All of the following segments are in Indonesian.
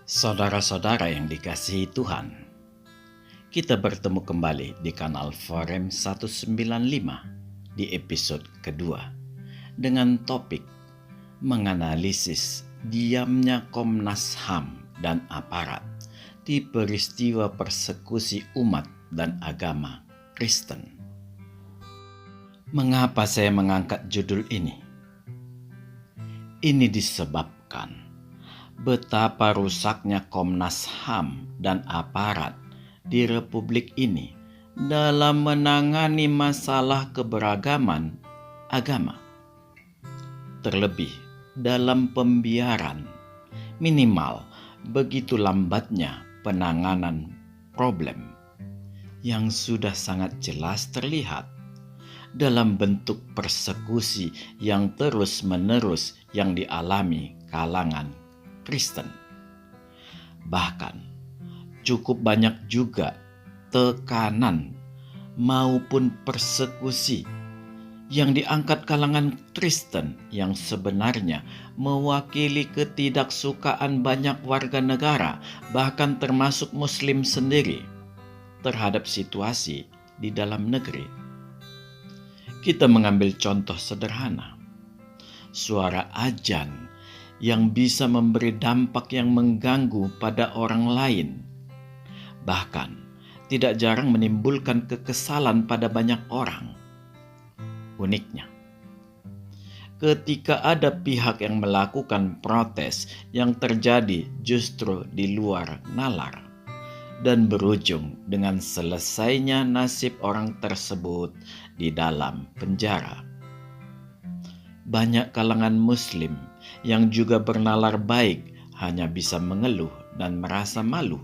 Saudara-saudara yang dikasihi Tuhan, kita bertemu kembali di kanal Forum 195 di episode kedua dengan topik menganalisis diamnya Komnas HAM dan aparat di peristiwa persekusi umat dan agama Kristen. Mengapa saya mengangkat judul ini? Ini disebabkan betapa rusaknya Komnas HAM dan aparat di Republik ini dalam menangani masalah keberagaman agama. Terlebih dalam pembiaran, minimal begitu lambatnya penanganan problem yang sudah sangat jelas terlihat dalam bentuk persekusi yang terus-menerus yang dialami kalangan Kristen. Bahkan cukup banyak juga tekanan maupun persekusi yang diangkat kalangan Kristen yang sebenarnya mewakili ketidaksukaan banyak warga negara, bahkan termasuk Muslim sendiri, terhadap situasi di dalam negeri. Kita mengambil contoh sederhana, suara azan yang bisa memberi dampak yang mengganggu pada orang lain, bahkan tidak jarang menimbulkan kekesalan pada banyak orang. Uniknya, ketika ada pihak yang melakukan protes yang terjadi justru di luar nalar dan berujung dengan selesainya nasib orang tersebut di dalam penjara. Banyak kalangan Muslim yang juga bernalar baik hanya bisa mengeluh dan merasa malu,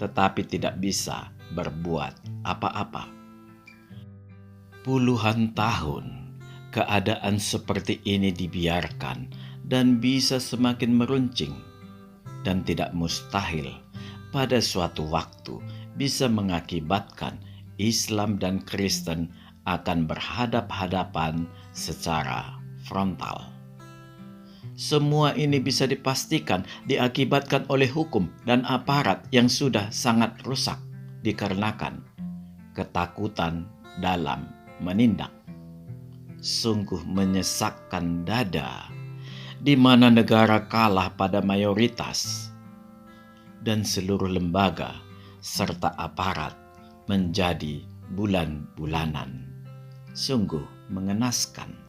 tetapi tidak bisa berbuat apa-apa. Puluhan tahun keadaan seperti ini dibiarkan dan bisa semakin meruncing, dan tidak mustahil pada suatu waktu bisa mengakibatkan Islam dan Kristen akan berhadap-hadapan secara frontal. Semua ini bisa dipastikan diakibatkan oleh hukum dan aparat yang sudah sangat rusak dikarenakan ketakutan dalam menindak. Sungguh menyesakkan dada di mana negara kalah pada mayoritas dan seluruh lembaga serta aparat menjadi bulan-bulanan. Sungguh mengenaskan.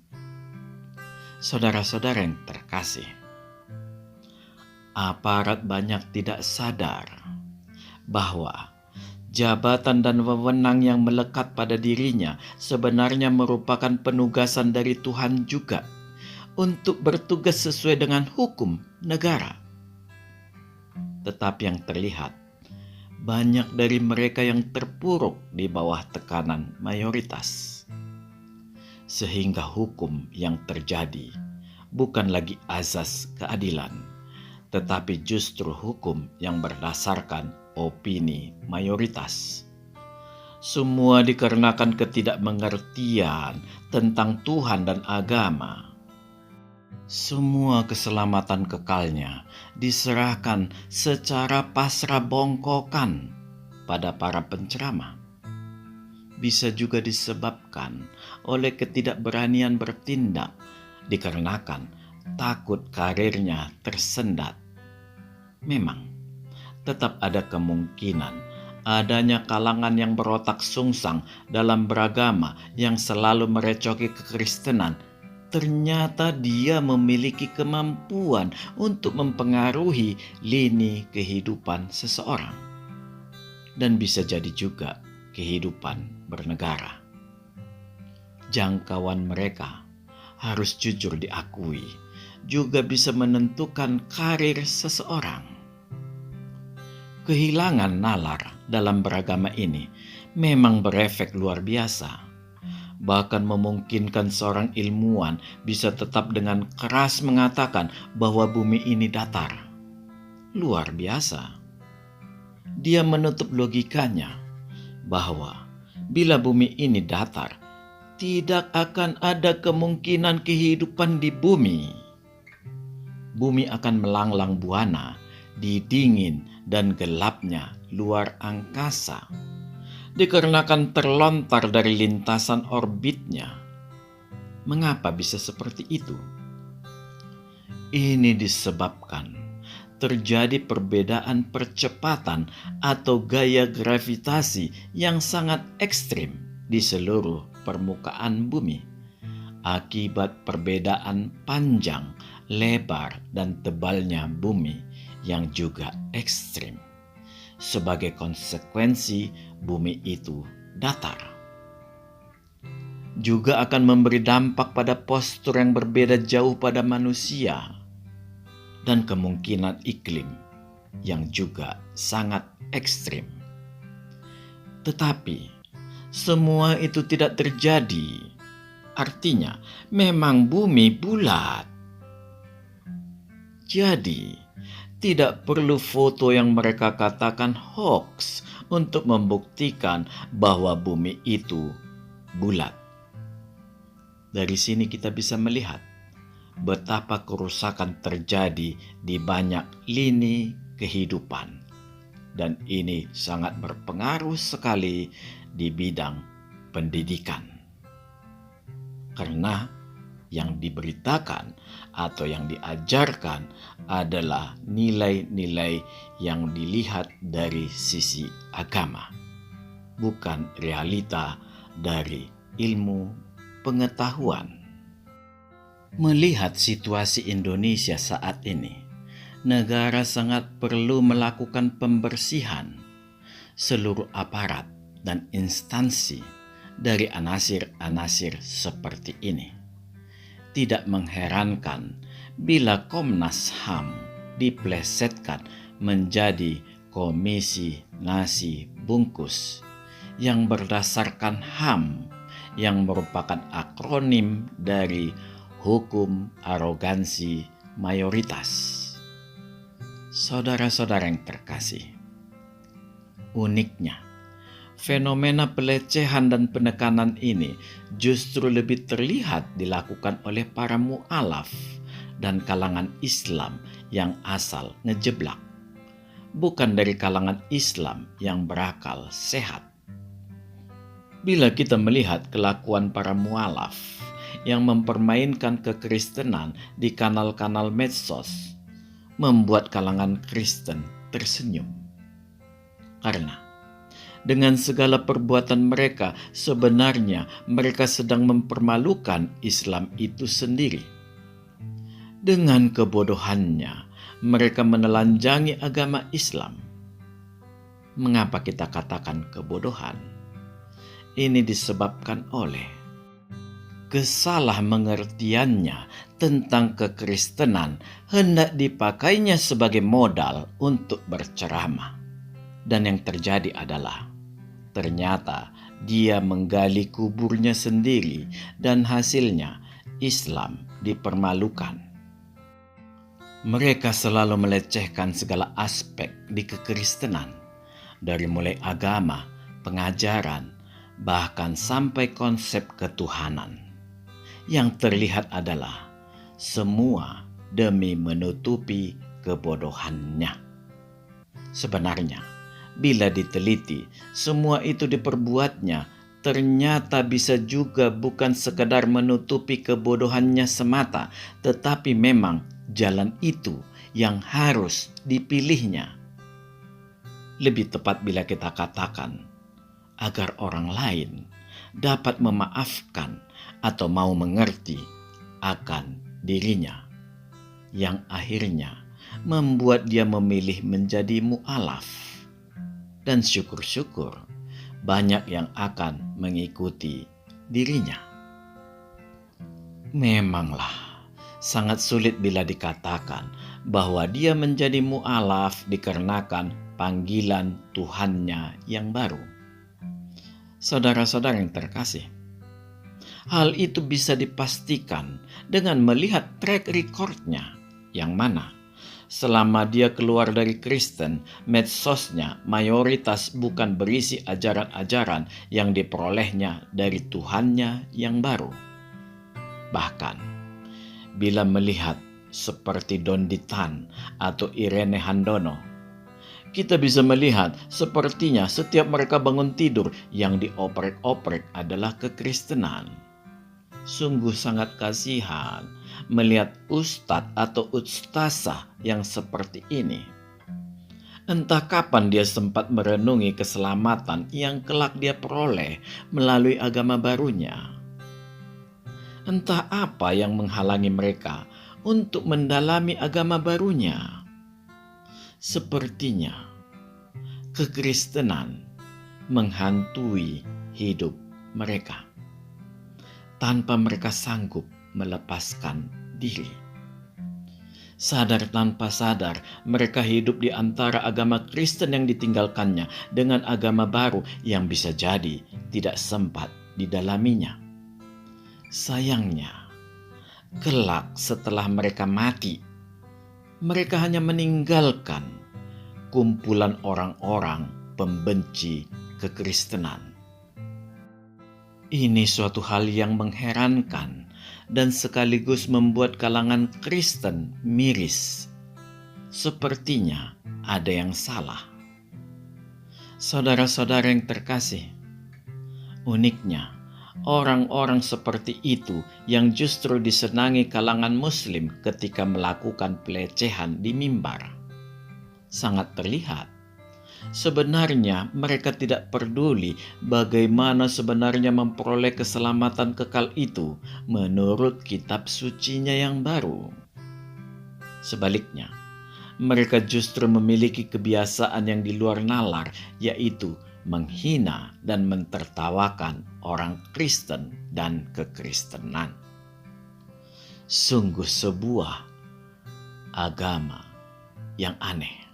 Saudara-saudara yang terkasih, aparat banyak tidak sadar bahwa jabatan dan wewenang yang melekat pada dirinya sebenarnya merupakan penugasan dari Tuhan juga untuk bertugas sesuai dengan hukum negara. Tetapi yang terlihat, banyak dari mereka yang terpuruk di bawah tekanan mayoritas. Sehingga hukum yang terjadi bukan lagi azas keadilan, tetapi justru hukum yang berdasarkan opini mayoritas. Semua dikarenakan ketidakmengertian tentang Tuhan dan agama. Semua keselamatan kekalnya diserahkan secara pasrah bongkokan pada para penceramah. Bisa juga disebabkan oleh ketidakberanian bertindak dikarenakan takut karirnya tersendat. Memang tetap ada kemungkinan adanya kalangan yang berotak sungsang dalam beragama yang selalu merecoki kekristenan. Ternyata dia memiliki kemampuan untuk mempengaruhi lini kehidupan seseorang. Dan bisa jadi juga kehidupan bernegara. Jangkauan mereka harus jujur diakui, juga bisa menentukan karir seseorang. Kehilangan nalar dalam beragama ini memang berefek luar biasa. Bahkan memungkinkan seorang ilmuwan bisa tetap dengan keras mengatakan bahwa bumi ini datar. Luar biasa. Dia menutup logikanya bahwa bila bumi ini datar, tidak akan ada kemungkinan kehidupan di bumi. Bumi akan melanglang buana di dingin dan gelapnya luar angkasa, dikarenakan terlontar dari lintasan orbitnya. Mengapa bisa seperti itu? Ini disebabkan terjadi perbedaan percepatan atau gaya gravitasi yang sangat ekstrim di seluruh permukaan bumi akibat perbedaan panjang, lebar, dan tebalnya bumi yang juga ekstrim. Sebagai konsekuensi, bumi itu datar. Juga akan memberi dampak pada postur yang berbeda jauh pada manusia dan kemungkinan iklim yang juga sangat ekstrim. Tetapi semua itu tidak terjadi. Artinya memang bumi bulat. Jadi tidak perlu foto yang mereka katakan hoax untuk membuktikan bahwa bumi itu bulat. Dari sini kita bisa melihat betapa kerusakan terjadi di banyak lini kehidupan. Dan ini sangat berpengaruh sekali di bidang pendidikan. Karena yang diberitakan atau yang diajarkan adalah nilai-nilai yang dilihat dari sisi agama, bukan realita dari ilmu pengetahuan. Melihat situasi Indonesia saat ini, negara sangat perlu melakukan pembersihan seluruh aparat dan instansi dari anasir-anasir seperti ini. Tidak mengherankan bila Komnas HAM diplesetkan menjadi Komisi Nasi Bungkus yang berdasarkan HAM yang merupakan akronim dari hukum arogansi mayoritas. Saudara-saudara yang terkasih, uniknya fenomena pelecehan dan penekanan ini justru lebih terlihat dilakukan oleh para mu'alaf dan kalangan Islam yang asal ngejeblak, bukan dari kalangan Islam yang berakal sehat. Bila kita melihat kelakuan para mu'alaf yang mempermainkan kekristenan di kanal-kanal medsos, membuat kalangan Kristen tersenyum. Karena dengan segala perbuatan mereka, sebenarnya mereka sedang mempermalukan Islam itu sendiri. Dengan kebodohannya, mereka menelanjangi agama Islam. Mengapa kita katakan kebodohan? Ini disebabkan oleh kesalahmengertiannya tentang kekristenan hendak dipakainya sebagai modal untuk berceramah. Dan yang terjadi adalah ternyata dia menggali kuburnya sendiri dan hasilnya Islam dipermalukan. Mereka selalu melecehkan segala aspek di kekristenan, dari mulai agama, pengajaran, bahkan sampai konsep ketuhanan. Yang terlihat adalah semua demi menutupi kebodohannya. Sebenarnya, bila diteliti, semua itu diperbuatnya ternyata bisa juga bukan sekadar menutupi kebodohannya semata, tetapi memang jalan itu yang harus dipilihnya. Lebih tepat bila kita katakan, agar orang lain dapat memaafkan atau mau mengerti akan dirinya, yang akhirnya membuat dia memilih menjadi mu'alaf. Dan syukur-syukur banyak yang akan mengikuti dirinya. Memanglah sangat sulit bila dikatakan bahwa dia menjadi mu'alaf dikarenakan panggilan Tuhannya yang baru. Saudara-saudara yang terkasih, hal itu bisa dipastikan dengan melihat track recordnya, yang mana selama dia keluar dari Kristen, medsosnya mayoritas bukan berisi ajaran-ajaran yang diperolehnya dari Tuhannya yang baru. Bahkan, bila melihat seperti Dondi Tan atau Irene Handono. Kita bisa melihat sepertinya setiap mereka bangun tidur yang dioprek-oprek adalah kekristenan. Sungguh sangat kasihan melihat ustadz atau ustazah yang seperti ini. Entah kapan dia sempat merenungi keselamatan yang kelak dia peroleh melalui agama barunya. Entah apa yang menghalangi mereka untuk mendalami agama barunya. Sepertinya kekristenan menghantui hidup mereka tanpa mereka sanggup melepaskan diri. Sadar tanpa sadar, mereka hidup di antara agama Kristen yang ditinggalkannya dengan agama baru yang bisa jadi tidak sempat didalaminya. Sayangnya, kelak setelah mereka mati, mereka hanya meninggalkan kumpulan orang-orang pembenci kekristenan. Ini suatu hal yang mengherankan dan sekaligus membuat kalangan Kristen miris. Sepertinya ada yang salah. Saudara-saudara yang terkasih, uniknya orang-orang seperti itu yang justru disenangi kalangan Muslim ketika melakukan pelecehan di mimbar. Sangat terlihat. Sebenarnya mereka tidak peduli bagaimana sebenarnya memperoleh keselamatan kekal itu menurut kitab sucinya yang baru. Sebaliknya, mereka justru memiliki kebiasaan yang di luar nalar, yaitu menghina dan mentertawakan orang Kristen dan kekristenan. Sungguh sebuah agama yang aneh.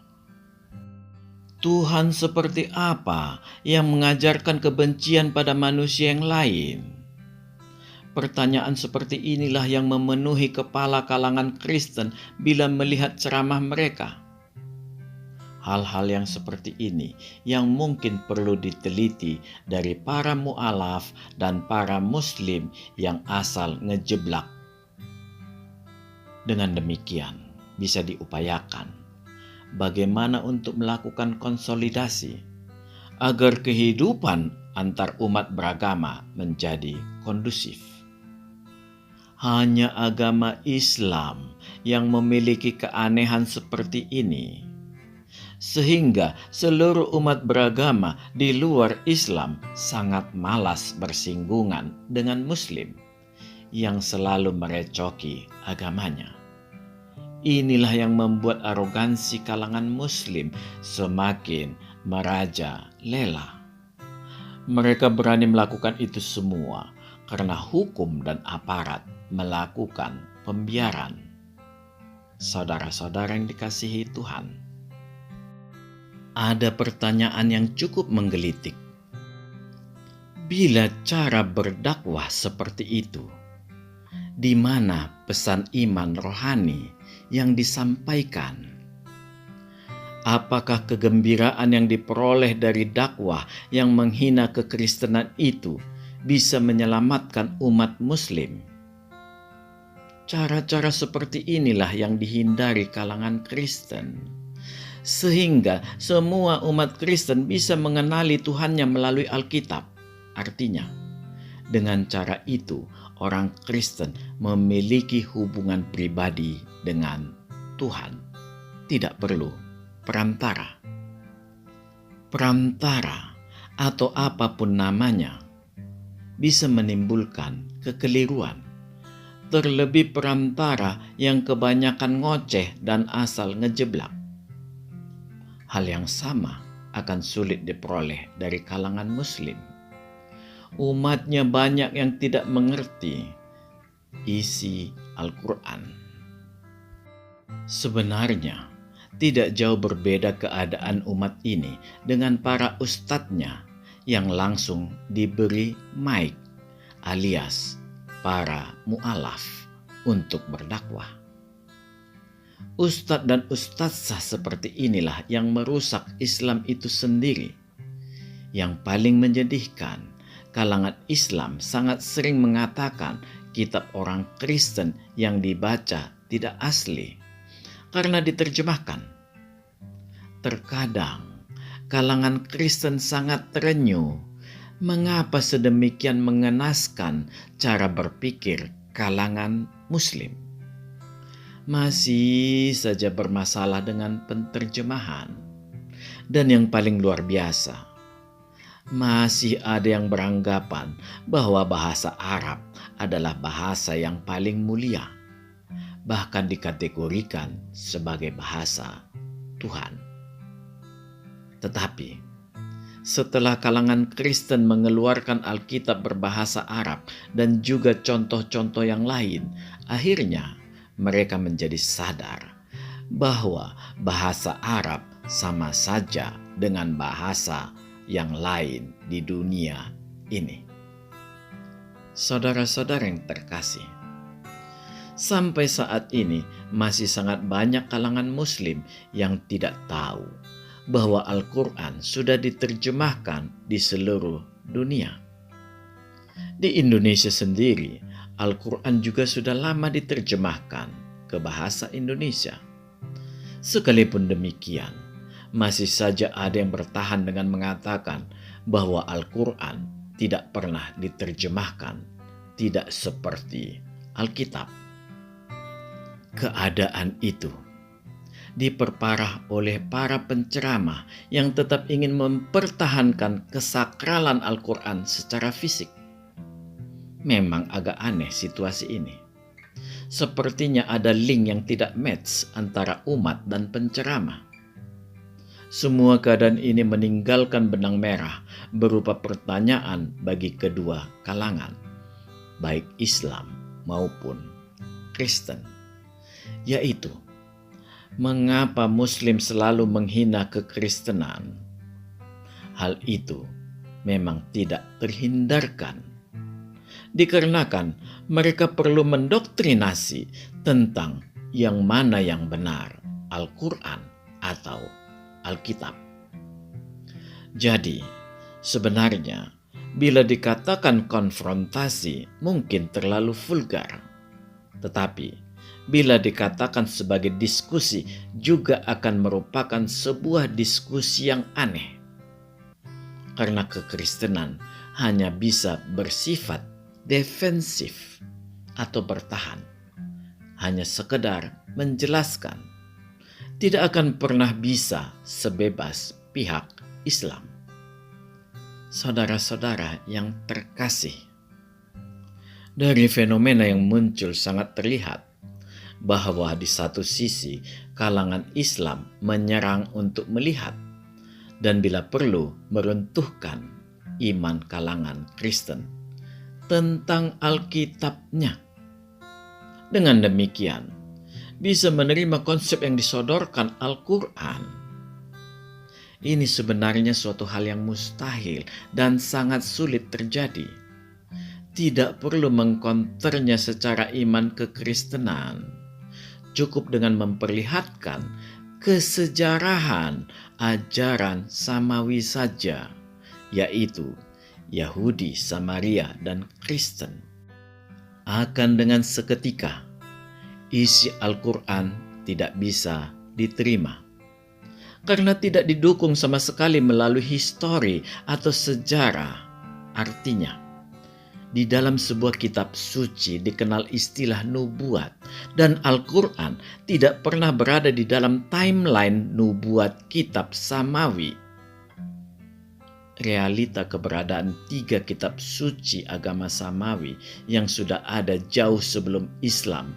Tuhan seperti apa yang mengajarkan kebencian pada manusia yang lain? Pertanyaan seperti inilah yang memenuhi kepala kalangan Kristen bila melihat ceramah mereka. Hal-hal yang seperti ini yang mungkin perlu diteliti dari para mu'alaf dan para muslim yang asal ngejeblak. Dengan demikian bisa diupayakan bagaimana untuk melakukan konsolidasi agar kehidupan antar umat beragama menjadi kondusif. Hanya agama Islam yang memiliki keanehan seperti ini, sehingga seluruh umat beragama di luar Islam sangat malas bersinggungan dengan Muslim yang selalu merecoki agamanya. Inilah yang membuat arogansi kalangan Muslim semakin merajalela. Mereka berani melakukan itu semua karena hukum dan aparat melakukan pembiaran. Saudara-saudara yang dikasihi Tuhan, ada pertanyaan yang cukup menggelitik. Bila cara berdakwah seperti itu, di mana pesan iman rohani yang disampaikan? Apakah kegembiraan yang diperoleh dari dakwah yang menghina kekristenan itu bisa menyelamatkan umat Muslim? Cara-cara seperti inilah yang dihindari kalangan Kristen, sehingga semua umat Kristen bisa mengenali Tuhannya melalui Alkitab. Artinya, dengan cara itu orang Kristen memiliki hubungan pribadi dengan Tuhan. Tidak perlu perantara. Perantara atau apapun namanya bisa menimbulkan kekeliruan. Terlebih perantara yang kebanyakan ngoceh dan asal ngejeblak. Hal yang sama akan sulit diperoleh dari kalangan Muslim. Umatnya banyak yang tidak mengerti isi Al-Quran. Sebenarnya tidak jauh berbeda keadaan umat ini dengan para ustadznya yang langsung diberi mic alias para mu'alaf untuk berdakwah. Ustadz dan ustadzah seperti inilah yang merusak Islam itu sendiri. Yang paling menyedihkan, kalangan Islam sangat sering mengatakan kitab orang Kristen yang dibaca tidak asli karena diterjemahkan. Terkadang kalangan Kristen sangat terenyuh mengapa sedemikian mengenaskan cara berpikir kalangan Muslim. Masih saja bermasalah dengan penterjemahan. Dan yang paling luar biasa, masih ada yang beranggapan bahwa bahasa Arab adalah bahasa yang paling mulia, bahkan dikategorikan sebagai bahasa Tuhan. Tetapi setelah kalangan Kristen mengeluarkan Alkitab berbahasa Arab dan juga contoh-contoh yang lain, akhirnya mereka menjadi sadar bahwa bahasa Arab sama saja dengan bahasa yang lain di dunia ini. Saudara-saudara yang terkasih, sampai saat ini masih sangat banyak kalangan Muslim yang tidak tahu bahwa Al-Quran sudah diterjemahkan di seluruh dunia. Di Indonesia sendiri, Al-Quran juga sudah lama diterjemahkan ke bahasa Indonesia. Sekalipun demikian, masih saja ada yang bertahan dengan mengatakan bahwa Al-Quran tidak pernah diterjemahkan, tidak seperti Alkitab. Keadaan itu diperparah oleh para penceramah yang tetap ingin mempertahankan kesakralan Al-Quran secara fisik. Memang agak aneh situasi ini. Sepertinya ada link yang tidak match antara umat dan penceramah. Semua keadaan ini meninggalkan benang merah berupa pertanyaan bagi kedua kalangan, baik Islam maupun Kristen, yaitu mengapa Muslim selalu menghina kekristenan? Hal itu memang tidak terhindarkan, dikarenakan mereka perlu mendoktrinasi tentang yang mana yang benar, Al-Quran atau Alkitab. Jadi, sebenarnya bila dikatakan konfrontasi mungkin terlalu vulgar. Tetapi, bila dikatakan sebagai diskusi juga akan merupakan sebuah diskusi yang aneh. Karena kekristenan hanya bisa bersifat defensif atau bertahan. Hanya sekedar menjelaskan. Tidak akan pernah bisa sebebas pihak Islam. Saudara-saudara yang terkasih, dari fenomena yang muncul sangat terlihat bahwa di satu sisi kalangan Islam menyerang untuk melihat dan bila perlu meruntuhkan iman kalangan Kristen tentang Alkitabnya. Dengan demikian, bisa menerima konsep yang disodorkan Al-Quran. Ini sebenarnya suatu hal yang mustahil dan sangat sulit terjadi. Tidak perlu mengkonternya secara iman kekristenan. Cukup dengan memperlihatkan kesejarahan ajaran Samawi saja, yaitu Yahudi, Samaria, dan Kristen. Akan dengan seketika, isi Al-Quran tidak bisa diterima karena tidak didukung sama sekali melalui histori atau sejarah. Artinya, di dalam sebuah kitab suci dikenal istilah nubuat dan Al-Quran tidak pernah berada di dalam timeline nubuat kitab Samawi. Realita keberadaan 3 kitab suci agama Samawi yang sudah ada jauh sebelum Islam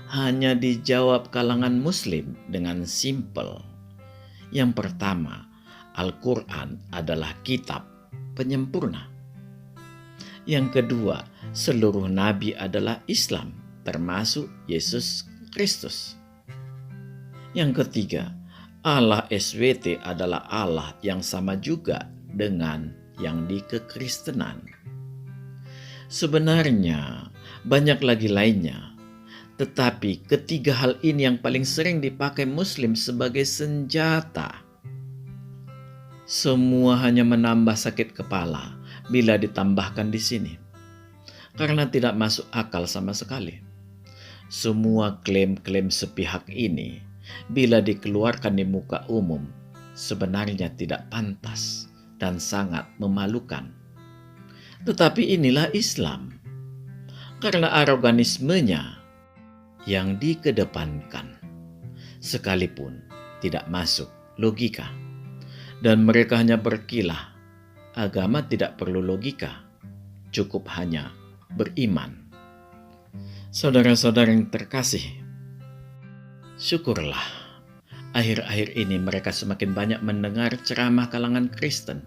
hanya dijawab kalangan Muslim dengan simpel. Yang pertama, Al-Quran adalah kitab penyempurna. Yang kedua, seluruh nabi adalah Islam, termasuk Yesus Kristus. Yang ketiga, Allah SWT adalah Allah yang sama juga dengan yang di kekristenan. Sebenarnya banyak lagi lainnya. Tetapi ketiga hal ini yang paling sering dipakai Muslim sebagai senjata. Semua hanya menambah sakit kepala bila ditambahkan di sini. Karena tidak masuk akal sama sekali. Semua klaim-klaim sepihak ini, bila dikeluarkan di muka umum, sebenarnya tidak pantas dan sangat memalukan. Tetapi inilah Islam, karena aroganismenya yang dikedepankan, sekalipun tidak masuk logika. Dan mereka hanya berkilah, agama tidak perlu logika, cukup hanya beriman. Saudara-saudara yang terkasih, syukurlah akhir-akhir ini mereka semakin banyak mendengar ceramah kalangan Kristen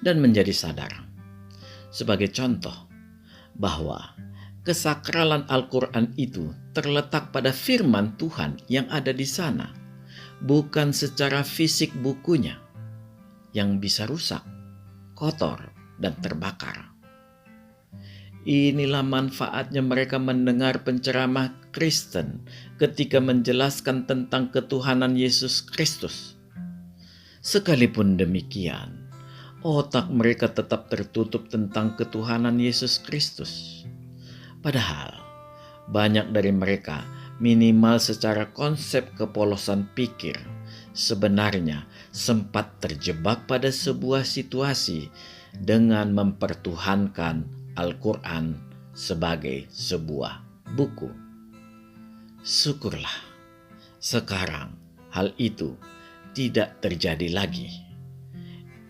dan menjadi sadar. Sebagai contoh, bahwa kesakralan Al-Quran itu terletak pada firman Tuhan yang ada di sana, bukan secara fisik bukunya yang bisa rusak, kotor, dan terbakar. Inilah manfaatnya mereka mendengar penceramah Kristen ketika menjelaskan tentang ketuhanan Yesus Kristus. Sekalipun demikian, otak mereka tetap tertutup tentang ketuhanan Yesus Kristus. Padahal, banyak dari mereka minimal secara konsep kepolosan pikir sebenarnya sempat terjebak pada sebuah situasi dengan mempertuhankan Al-Quran sebagai sebuah buku. Syukurlah, sekarang hal itu tidak terjadi lagi.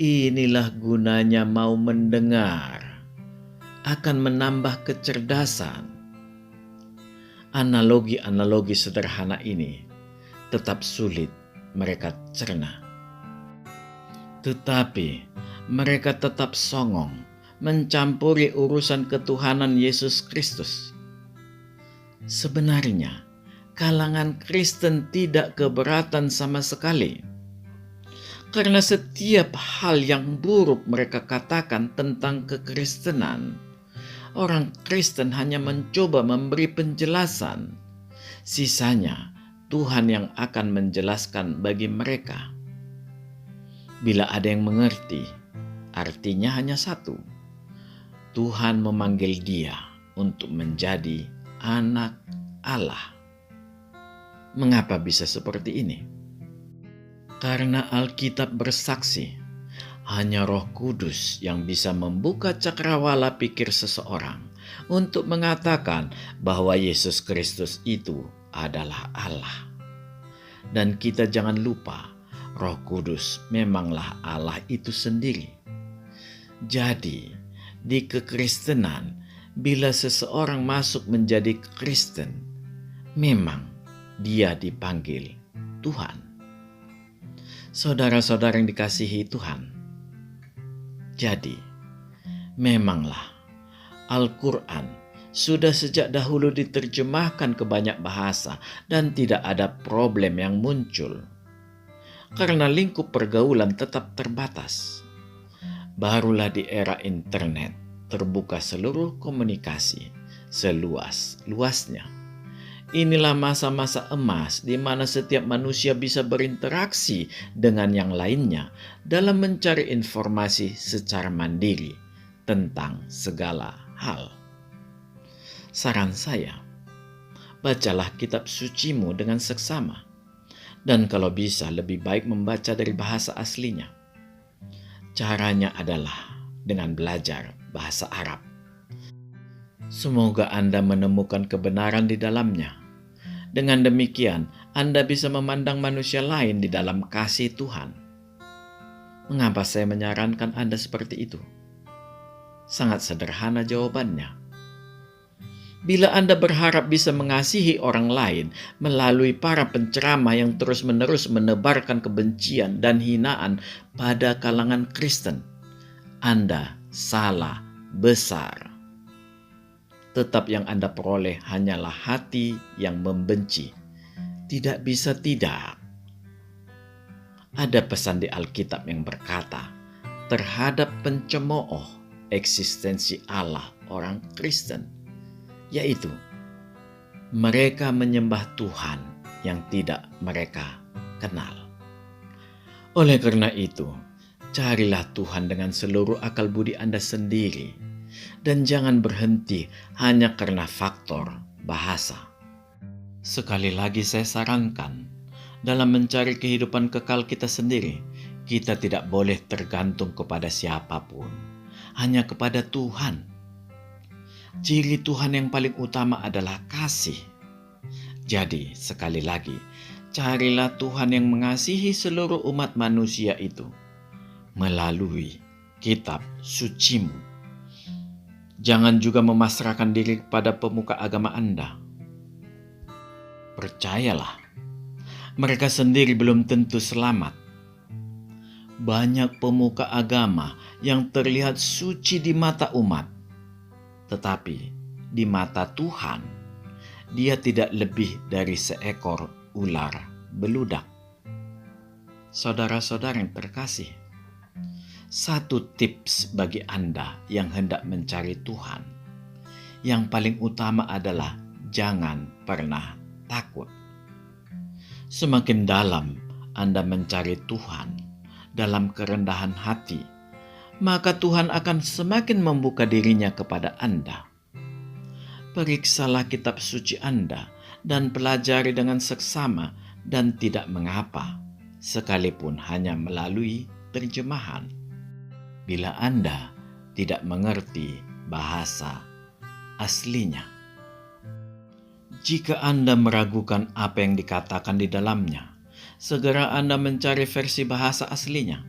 Inilah gunanya mau mendengar, akan menambah kecerdasan. Analogi-analogi sederhana ini tetap sulit mereka cerna. Tetapi mereka tetap songong mencampuri urusan ketuhanan Yesus Kristus. Sebenarnya, kalangan Kristen tidak keberatan sama sekali. Karena setiap hal yang buruk mereka katakan tentang kekristenan, orang Kristen hanya mencoba memberi penjelasan. Sisanya, Tuhan yang akan menjelaskan bagi mereka. Bila ada yang mengerti, artinya hanya satu. Tuhan memanggil dia untuk menjadi anak Allah. Mengapa bisa seperti ini? Karena Alkitab bersaksi, hanya Roh Kudus yang bisa membuka cakrawala pikir seseorang untuk mengatakan bahwa Yesus Kristus itu adalah Allah. Dan kita jangan lupa, Roh Kudus memanglah Allah itu sendiri. Jadi, di kekristenan, bila seseorang masuk menjadi Kristen, memang dia dipanggil Tuhan. Saudara-saudara yang dikasihi Tuhan, jadi memanglah Al-Quran sudah sejak dahulu diterjemahkan ke banyak bahasa dan tidak ada problem yang muncul. Karena lingkup pergaulan tetap terbatas. Barulah di era internet terbuka seluruh komunikasi seluas-luasnya. Inilah masa-masa emas di mana setiap manusia bisa berinteraksi dengan yang lainnya dalam mencari informasi secara mandiri tentang segala hal. Saran saya, bacalah kitab sucimu dengan seksama. Dan kalau bisa lebih baik membaca dari bahasa aslinya. Caranya adalah dengan belajar bahasa Arab. Semoga Anda menemukan kebenaran di dalamnya. Dengan demikian, Anda bisa memandang manusia lain di dalam kasih Tuhan. Mengapa saya menyarankan Anda seperti itu? Sangat sederhana jawabannya. Bila Anda berharap bisa mengasihi orang lain melalui para penceramah yang terus-menerus menebarkan kebencian dan hinaan pada kalangan Kristen, Anda salah besar. Tetap yang Anda peroleh hanyalah hati yang membenci. Tidak bisa tidak. Ada pesan di Alkitab yang berkata, terhadap pencemooh eksistensi Allah orang Kristen, yaitu mereka menyembah Tuhan yang tidak mereka kenal. Oleh karena itu, carilah Tuhan dengan seluruh akal budi Anda sendiri dan jangan berhenti hanya karena faktor bahasa. Sekali lagi saya sarankan, dalam mencari kehidupan kekal kita sendiri, kita tidak boleh tergantung kepada siapapun, hanya kepada Tuhan. Ciri Tuhan yang paling utama adalah kasih. Jadi, sekali lagi, carilah Tuhan yang mengasihi seluruh umat manusia itu melalui kitab sucimu. Jangan juga memasrahkan diri kepada pemuka agama Anda. Percayalah, mereka sendiri belum tentu selamat. Banyak pemuka agama yang terlihat suci di mata umat, tetapi di mata Tuhan, dia tidak lebih dari seekor ular beludak. Saudara-saudara yang terkasih, satu tips bagi Anda yang hendak mencari Tuhan, yang paling utama adalah jangan pernah takut. Semakin dalam Anda mencari Tuhan dalam kerendahan hati, maka Tuhan akan semakin membuka dirinya kepada Anda. Periksalah kitab suci Anda dan pelajari dengan seksama dan tidak mengapa, sekalipun hanya melalui terjemahan. Bila Anda tidak mengerti bahasa aslinya. Jika Anda meragukan apa yang dikatakan di dalamnya, segera Anda mencari versi bahasa aslinya.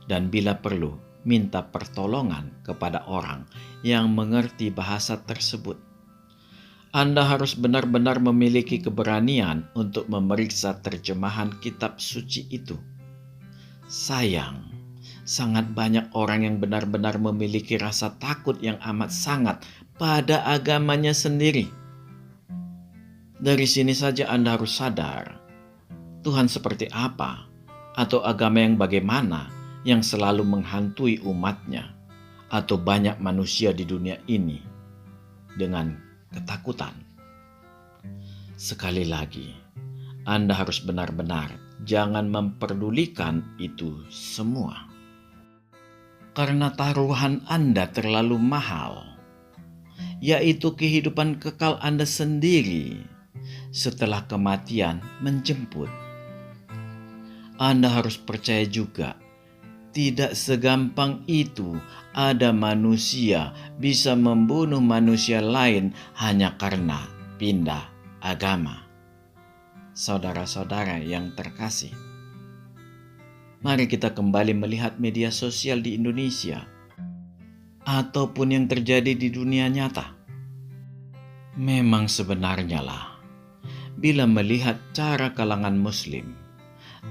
Dan bila perlu, minta pertolongan kepada orang yang mengerti bahasa tersebut. Anda harus benar-benar memiliki keberanian untuk memeriksa terjemahan kitab suci itu. Sayang, sangat banyak orang yang benar-benar memiliki rasa takut yang amat sangat pada agamanya sendiri. Dari sini saja Anda harus sadar, Tuhan seperti apa atau agama yang bagaimana yang selalu menghantui umatnya atau banyak manusia di dunia ini dengan ketakutan. Sekali lagi, Anda harus benar-benar jangan memperdulikan itu semua. Karena taruhan Anda terlalu mahal, yaitu kehidupan kekal Anda sendiri setelah kematian menjemput. Anda harus percaya juga, tidak segampang itu ada manusia bisa membunuh manusia lain hanya karena pindah agama. Saudara-saudara yang terkasih, mari kita kembali melihat media sosial di Indonesia ataupun yang terjadi di dunia nyata. Memang sebenarnya lah, bila melihat cara kalangan Muslim,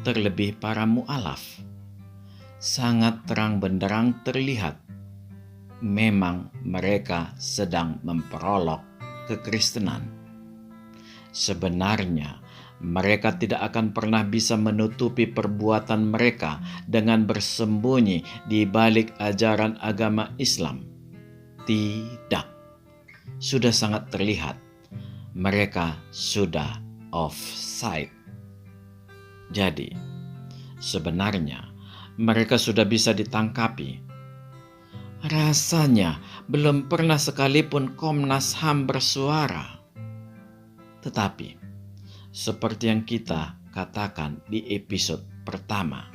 terlebih para mu'alaf, sangat terang benderang terlihat memang mereka sedang memperolok kekristenan. Sebenarnya mereka tidak akan pernah bisa menutupi perbuatan mereka dengan bersembunyi di balik ajaran agama Islam. Tidak. Sudah sangat terlihat mereka sudah offside. Jadi, sebenarnya mereka sudah bisa ditangkapi. Rasanya belum pernah sekalipun Komnas HAM bersuara. Tetapi, seperti yang kita katakan di episode pertama,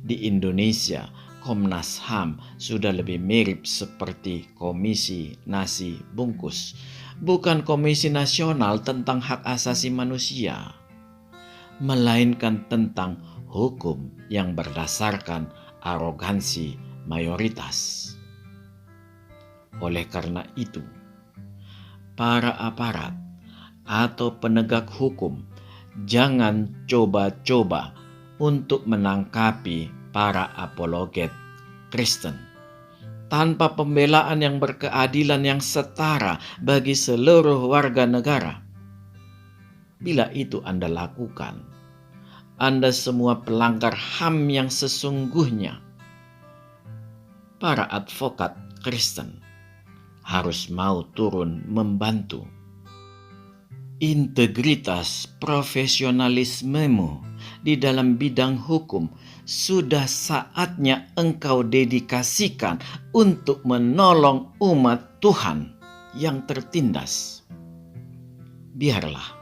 di Indonesia Komnas HAM sudah lebih mirip seperti Komisi Nasi Bungkus, bukan Komisi Nasional tentang Hak Asasi Manusia, melainkan tentang hukum yang berdasarkan arogansi mayoritas. Oleh karena itu, para aparat atau penegak hukum jangan coba-coba untuk menangkapi para apologet Kristen tanpa pembelaan yang berkeadilan yang setara bagi seluruh warga negara. Bila itu Anda lakukan, Anda semua pelanggar HAM yang sesungguhnya. Para advokat Kristen harus mau turun membantu. Integritas profesionalismemu di dalam bidang hukum sudah saatnya engkau dedikasikan untuk menolong umat Tuhan yang tertindas. Biarlah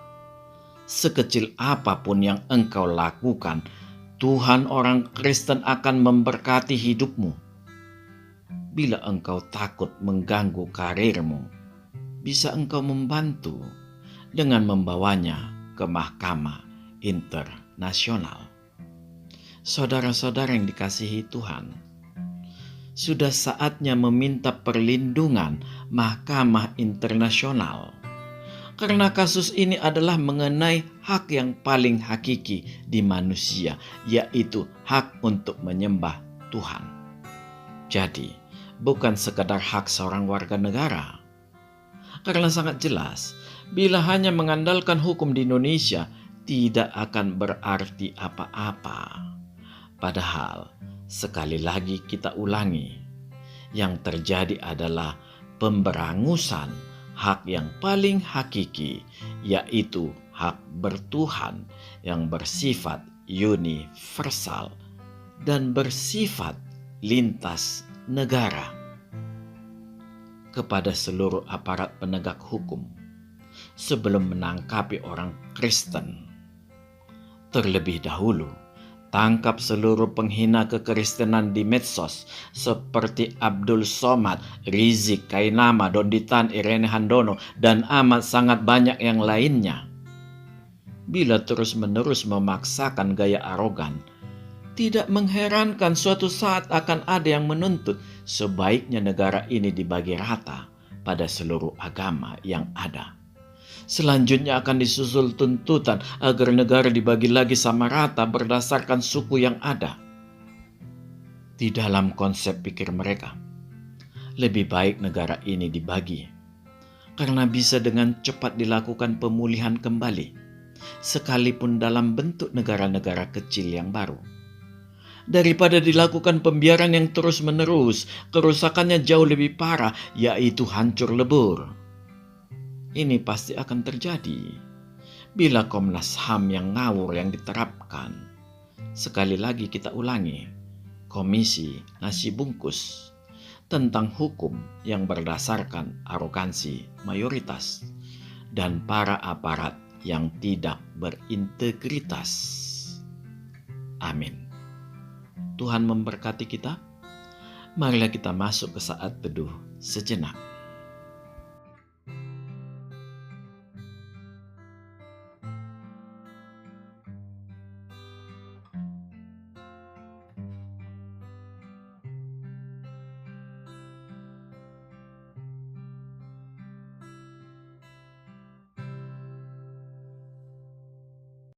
Sekecil apapun yang engkau lakukan, Tuhan orang Kristen akan memberkati hidupmu. Bila engkau takut mengganggu karirmu, bisa engkau membantu dengan membawanya ke mahkamah internasional. Saudara-saudara yang dikasihi Tuhan, sudah saatnya meminta perlindungan mahkamah internasional. Karena kasus ini adalah mengenai hak yang paling hakiki di manusia, yaitu hak untuk menyembah Tuhan. Jadi, bukan sekadar hak seorang warga negara. Karena sangat jelas, bila hanya mengandalkan hukum di Indonesia, tidak akan berarti apa-apa. Padahal, sekali lagi kita ulangi, yang terjadi adalah pemberangusan hak yang paling hakiki, yaitu hak bertuhan yang bersifat universal dan bersifat lintas negara kepada seluruh aparat penegak hukum sebelum menangkapi orang Kristen. Terlebih dahulu, tangkap seluruh penghina kekristenan di medsos seperti Abdul Somad, Rizik, Kainama, Donditan, Irene Handono, dan amat sangat banyak yang lainnya. Bila terus-menerus memaksakan gaya arogan, tidak mengherankan suatu saat akan ada yang menuntut sebaiknya negara ini dibagi rata pada seluruh agama yang ada. Selanjutnya akan disusul tuntutan agar negara dibagi lagi sama rata berdasarkan suku yang ada. Di dalam konsep pikir mereka, lebih baik negara ini dibagi, karena bisa dengan cepat dilakukan pemulihan kembali, sekalipun dalam bentuk negara-negara kecil yang baru. Daripada dilakukan pembiaran yang terus-menerus, kerusakannya jauh lebih parah, yaitu hancur lebur. Ini pasti akan terjadi bila Komnas HAM yang ngawur yang diterapkan. Sekali lagi kita ulangi, komisi nasi bungkus tentang hukum yang berdasarkan arogansi mayoritas dan para aparat yang tidak berintegritas. Amin. Tuhan memberkati kita. Marilah kita masuk ke saat teduh sejenak.